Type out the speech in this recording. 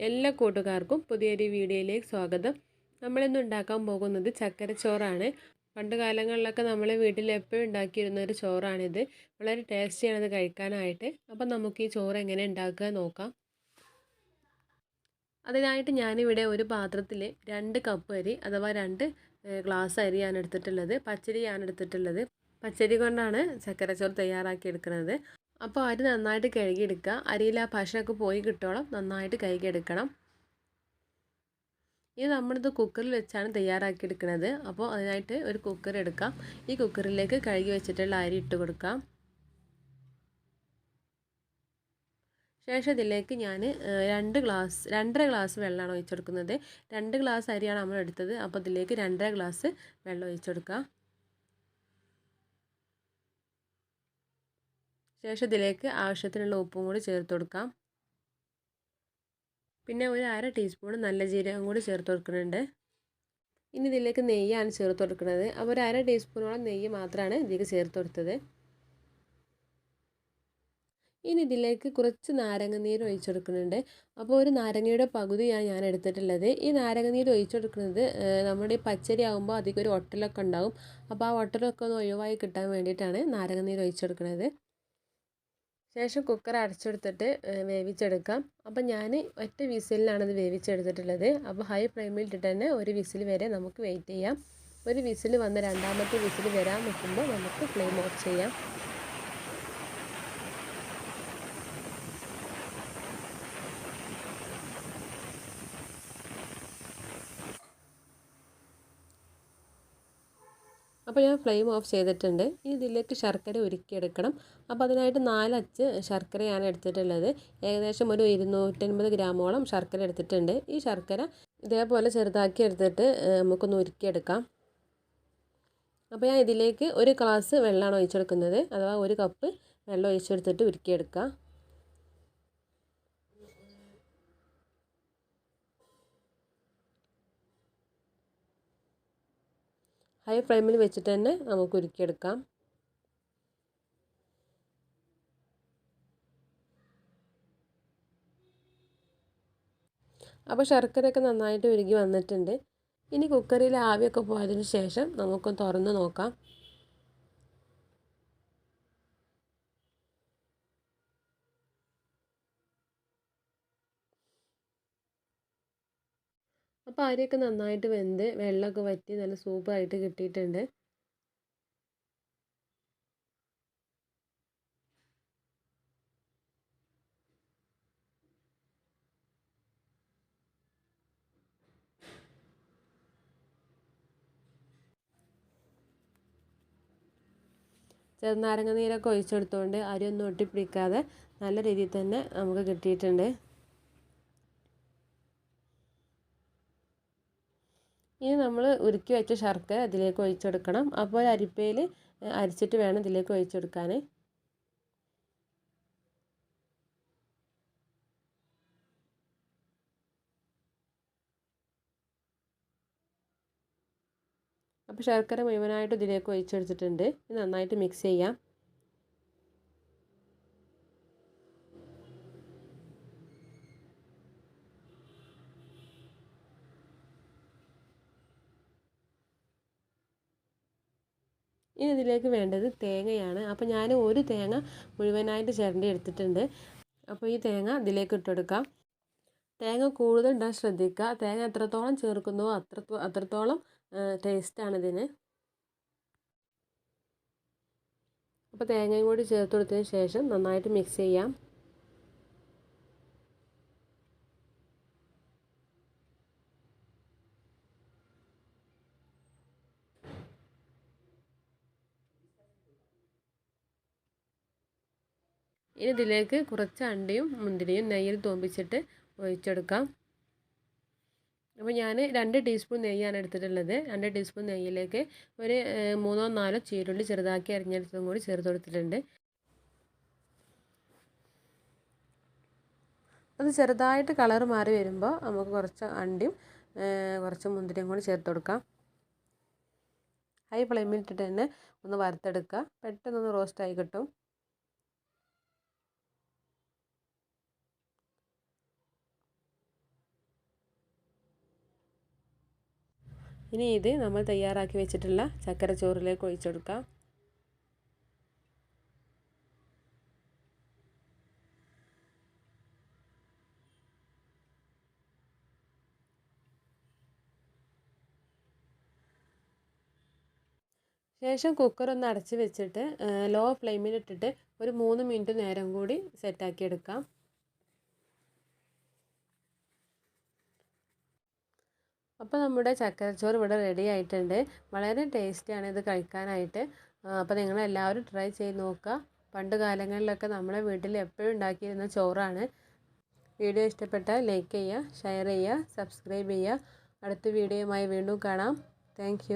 എല്ലാ കൂട്ടുകാർക്കും പുതിയൊരു വീഡിയോയിലേക്ക് സ്വാഗതം. നമ്മളിന്ന് ഉണ്ടാക്കാൻ പോകുന്നത് ചക്കരച്ചോറാണ്. പണ്ട് കാലങ്ങളിലൊക്കെ നമ്മൾ വീട്ടിൽ എപ്പോഴും ഉണ്ടാക്കിയിരുന്ന ഒരു ചോറാണിത്. വളരെ ടേസ്റ്റിയാണത് കഴിക്കാനായിട്ട്. അപ്പം നമുക്ക് ഈ ചോറ് എങ്ങനെ ഉണ്ടാക്കുക നോക്കാം. അതിനായിട്ട് ഞാനിവിടെ ഒരു പാത്രത്തിൽ 2 കപ്പ് അരി അഥവാ 2 ഗ്ലാസ് അരിയാണ് എടുത്തിട്ടുള്ളത്. പച്ചരിയാണ് എടുത്തിട്ടുള്ളത്. പച്ചരി കൊണ്ടാണ് ചക്കരച്ചോറ് തയ്യാറാക്കി എടുക്കുന്നത്. അപ്പോൾ അരി നന്നായിട്ട് കഴുകിയെടുക്കുക. അരിയിൽ ആ പശയൊക്കെ പോയി കിട്ടോളം നന്നായിട്ട് കഴുകിയെടുക്കണം. ഇത് നമ്മളിത് കുക്കറിൽ വെച്ചാണ് തയ്യാറാക്കി എടുക്കുന്നത്. അപ്പോൾ അതിനായിട്ട് ഒരു കുക്കർ എടുക്കാം. ഈ കുക്കറിലേക്ക് കഴുകി വെച്ചിട്ടുള്ള അരി ഇട്ട് കൊടുക്കാം. ശേഷം ഇതിലേക്ക് ഞാൻ 2.5 ഗ്ലാസ് വെള്ളമാണ് ഒഴിച്ചെടുക്കുന്നത്. 2 ഗ്ലാസ് അരിയാണ് നമ്മൾ എടുത്തത്. അപ്പോൾ ഇതിലേക്ക് 2.5 ഗ്ലാസ് വെള്ളം ഒഴിച്ചെടുക്കാം. ശേഷം ഇതിലേക്ക് ആവശ്യത്തിനുള്ള ഉപ്പും കൂടി ചേർത്ത് കൊടുക്കാം. പിന്നെ ഒരു 1/2 ടീസ്പൂൺ നല്ല ജീരകം കൂടി ചേർത്ത് കൊടുക്കുന്നുണ്ട്. ഇനി ഇതിലേക്ക് നെയ്യാണ് ചേർത്ത് കൊടുക്കുന്നത്. അപ്പോൾ ഒരു 1/2 ടീസ്പൂണോളം നെയ്യ് മാത്രമാണ് ഇതിലേക്ക് ചേർത്ത് കൊടുത്തത്. ഇനി ഇതിലേക്ക് കുറച്ച് നാരങ്ങ നീര് ഒഴിച്ചു കൊടുക്കുന്നുണ്ട്. അപ്പോൾ ഒരു നാരങ്ങയുടെ പകുതിയാണ് ഞാൻ എടുത്തിട്ടുള്ളത്. ഈ നാരങ്ങ നീര് ഒഴിച്ചു കൊടുക്കുന്നത് നമ്മുടെ ഈ പച്ചരി ആകുമ്പോൾ അധികം ഒരു ഒട്ടലൊക്കെ ഉണ്ടാകും. അപ്പോൾ ആ ഒട്ടലൊക്കെ ഒന്ന് ഒഴിവായി കിട്ടാൻ വേണ്ടിയിട്ടാണ് നാരങ്ങ നീര് ഒഴിച്ചു കൊടുക്കുന്നത്. ശേഷം കുക്കർ അടച്ചെടുത്തിട്ട് വേവിച്ചെടുക്കാം. അപ്പം ഞാൻ ഒറ്റ വിസിലിനാണ് ഇത് വേവിച്ചെടുത്തിട്ടുള്ളത്. അപ്പോൾ ഹൈ ഫ്ലെയിമിൽ ഇട്ടിട്ട് തന്നെ ഒരു വിസിൽ വരെ നമുക്ക് വെയിറ്റ് ചെയ്യാം. ഒരു വിസിൽ വന്ന് രണ്ടാമത്തെ വിസിൽ വരാൻ നിൽക്കുമ്പോൾ നമുക്ക് ഫ്ലെയിം ഓഫ് ചെയ്യാം. അപ്പോൾ ഞാൻ ഫ്ലെയിം ഓഫ് ചെയ്തിട്ടുണ്ട്. ഇനി ഇതിലേക്ക് ശർക്കര ഉരുക്കിയെടുക്കണം. അപ്പോൾ അതിനായിട്ട് 4 അച്ച് ശർക്കരയാണ് എടുത്തിട്ടുള്ളത്. ഏകദേശം ഒരു 250 ഗ്രാമോളം ശർക്കര എടുത്തിട്ടുണ്ട്. ഈ ശർക്കര ഇതേപോലെ ചെറുതാക്കി എടുത്തിട്ട് നമുക്കൊന്ന് ഉരുക്കിയെടുക്കാം. അപ്പോൾ ഞാൻ ഇതിലേക്ക് 1 ഗ്ലാസ് വെള്ളമാണ് ഒഴിച്ചെടുക്കുന്നത്. അഥവാ 1 കപ്പ് വെള്ളം ഒഴിച്ചെടുത്തിട്ട് ഉരുക്കിയെടുക്കാം. ഹൈ ഫ്ലെയിമിൽ വെച്ചിട്ട് തന്നെ നമുക്ക് ഉരുക്കിയെടുക്കാം. അപ്പോൾ ശർക്കരയൊക്കെ നന്നായിട്ട് ഉരുകി വന്നിട്ടുണ്ട്. ഇനി കുക്കറിൽ ആവിയൊക്കെ പോയതിന് ശേഷം നമുക്കൊന്ന് തുറന്ന് നോക്കാം. അപ്പോൾ അരിയൊക്കെ നന്നായിട്ട് വെന്ത് വെള്ളമൊക്കെ വറ്റി നല്ല സൂപ്പറായിട്ട് കിട്ടിയിട്ടുണ്ട്. ചെറുനാരങ്ങ നീരൊക്കെ ഒഴിച്ചെടുത്തുകൊണ്ട് അരിയൊന്നും ഒട്ടിപ്പിടിക്കാതെ നല്ല രീതിയിൽ തന്നെ നമുക്ക് കിട്ടിയിട്ടുണ്ട്. ഇനി നമ്മൾ ഉരുക്കി വെച്ച ശർക്കര ഇതിലേക്ക് ഒഴിച്ചെടുക്കണം. അപ്പോൾ അരിപ്പയിൽ അരിച്ചിട്ട് വേണം ഇതിലേക്ക് ഒഴിച്ചെടുക്കാൻ. അപ്പോൾ ശർക്കര മുഴുവനായിട്ട് ഇതിലേക്ക് ഒഴിച്ചെടുത്തിട്ടുണ്ട്. ഇത് നന്നായിട്ട് മിക്സ് ചെയ്യാം. ഇനി ഇതിലേക്ക് വേണ്ടത് തേങ്ങയാണ്. അപ്പോൾ ഞാൻ ഒരു തേങ്ങ മുഴുവനായിട്ട് ചിരണ്ടി എടുത്തിട്ടുണ്ട്. അപ്പോൾ ഈ തേങ്ങ ഇതിലേക്ക് ഇട്ടെടുക്കാം. തേങ്ങ കൂടുതൽ ഇടാൻ ശ്രദ്ധിക്കുക. തേങ്ങ എത്രത്തോളം ചേർക്കുന്നുവോ അത്രത്തോളം ടേസ്റ്റാണ് ഇതിന്. അപ്പോൾ തേങ്ങയും കൂടി ചേർത്ത് കൊടുത്തതിന് ശേഷം നന്നായിട്ട് മിക്സ് ചെയ്യാം. ഇനി ഇതിലേക്ക് കുറച്ച് അണ്ടിയും മുന്തിരിയും നെയ്യിൽ തൂമ്പിച്ചിട്ട് ഒഴിച്ചെടുക്കാം. അപ്പോൾ ഞാൻ 2 ടീസ്പൂൺ നെയ്യാണ് എടുത്തിട്ടുള്ളത്. 2 ടീസ്പൂൺ നെയ്യിലേക്ക് ഒരു 3-4 ചീരുള്ളി ചെറുതാക്കി അരിഞ്ഞെടുത്തതും കൂടി ചേർത്ത് കൊടുത്തിട്ടുണ്ട്. അത് ചെറുതായിട്ട് കളർ മാറി വരുമ്പോൾ നമുക്ക് കുറച്ച് അണ്ടിയും കുറച്ച് മുന്തിരിയും കൂടി ചേർത്ത് കൊടുക്കാം. ഹൈ ഫ്ലെയിമിൽ ഇട്ടിട്ട് തന്നെ ഒന്ന് വറുത്തെടുക്കുക. പെട്ടെന്നൊന്ന് റോസ്റ്റായി കിട്ടും. ഇനി ഇത് നമ്മൾ തയ്യാറാക്കി വെച്ചിട്ടുള്ള ചക്കരച്ചോറിലേക്ക് ഒഴിച്ചെടുക്കാം. ശേഷം കുക്കർ ഒന്ന് അടച്ച് വെച്ചിട്ട് ലോ ഫ്ലെയിമിലിട്ടിട്ട് ഒരു 3 മിനിറ്റ് നേരം കൂടി സെറ്റാക്കി എടുക്കാം. അപ്പോൾ നമ്മുടെ ചക്കരച്ചോറ് ഇവിടെ റെഡി ആയിട്ടുണ്ട്. വളരെ ടേസ്റ്റിയാണ് ഇത് കഴിക്കാനായിട്ട്. അപ്പോൾ നിങ്ങളെല്ലാവരും ട്രൈ ചെയ്ത് നോക്കുക. പണ്ട് കാലങ്ങളിലൊക്കെ നമ്മളെ വീട്ടിൽ എപ്പോഴും ഉണ്ടാക്കിയിരുന്ന ചോറാണ്. വീഡിയോ ഇഷ്ടപ്പെട്ടാൽ ലൈക്ക് ചെയ്യുക, ഷെയർ ചെയ്യുക, സബ്സ്ക്രൈബ് ചെയ്യുക. അടുത്ത വീഡിയോയുമായി വീണ്ടും കാണാം. താങ്ക്